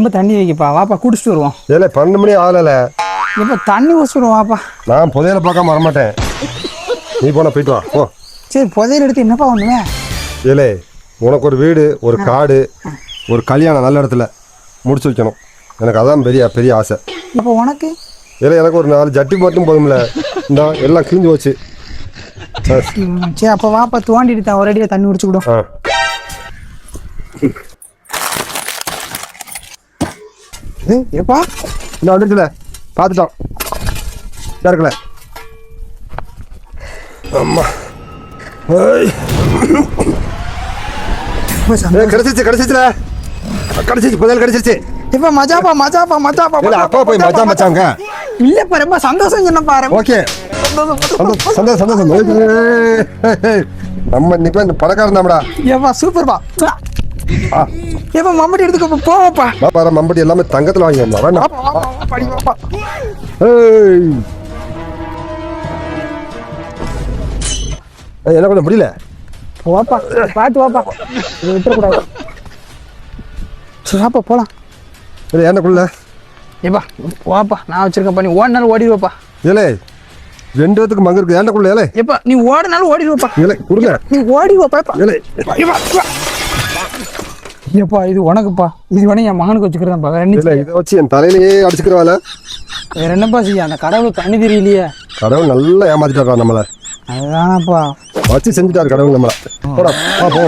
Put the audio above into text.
ரொம்ப தண்ணி வைக்கப்பா, வாப்பா குடிச்சிட்டு வருவோம். ஏலே 12 மணி ஆகல. இப்போ தண்ணி குடிச்சிடுவோம் வாப்பா. நான் புதையல பார்க்காம வரமாட்டேன். நீ போனா போயிட்டு வா போ. சரி புதையல் எடுத்து என்னப்பா பண்ணுவேன்? ஏலே உனக்கு ஒரு வீடு, ஒரு காடு, ஒரு கல்யாணம் நல்ல இடத்துல முடிச்சு வைக்கணும். எனக்கு அதான் பெரிய பெரிய ஆசை. இப்போ உனக்கு? ஏலே எனக்கு ஒரு 4 ஜட்டி மட்டும் போதும்ல. இந்த எல்லாம் கிழிஞ்சு போச்சு. சரி அப்போ வாப்பா தோண்டிட்டு தான் ஒரு அடியில் தண்ணி குடிச்சுக்கிடும். ஏப்பா இன்னும் வந்துருச்சுல பார்த்துட்டோம். இருக்குல்ல அம்மா கிடைச்சிச்சு கிடைச்சிச்சுல கிடைச்சிச்சு புதையல் கிடைச்சிச்சு. இப்ப மச்சாப்பா மச்சாப்பா மச்சாப்பா அப்பா போய் மச்சான் மச்சாங்க இல்லப்பா ரொம்ப சந்தோஷம் சொன்னப்பா. ஓகே சந்தோஷம் சந்தோஷம். நம்ம இன்னைக்கு பணக்காரன் தான்டா. ஏப்பா சூப்பர்ப்பா. ஏப்பா மம்பட்டி எடுத்துக்கோ போவாப்பா. பாப்பா மம்பட்டி எல்லாமே தங்கத்துல வாங்கிடலாம். வேண்டாம் என்ன பண்ண முடியல. போப்பா பார்த்து வாப்பா, இதை விட்டுறக்கூடாது. சரி வாப்பா போலாம். இல்லை ஏன்னக்குள்ள ஏப்பா வாப்பா, நான் வச்சிருக்கேன்ப்பா, நீ ஓடினாலும் ஓடிடுவாப்பா. ஏலே 2 பேத்துக்கு மங்க இருக்கு. ஏன்னக்குள்ள ஏலே ஏப்பா நீ ஓடினாலும் ஓடிடுவாப்பா. ஏலே கொடுங்க நீ ஓடிவாப்பா. ஏலே ஏப்பா இது உனக்குப்பா, இது வேணா என் மகனுக்கு வச்சுக்கிறதாப்பா. வேற என்ன இதை வச்சு என் தலையிலேயே அடிச்சுக்கிறவால. வேற என்னப்பா செய்ய, அந்த கடவுளுக்கு கண்ணு தெரியலையே. கடவுள் நல்லா ஏமாத்திட்டாரா நம்மளை. அதுதானப்பா வச்சு செஞ்சுட்டாரு கடவுள் நம்மளை. போடா போ.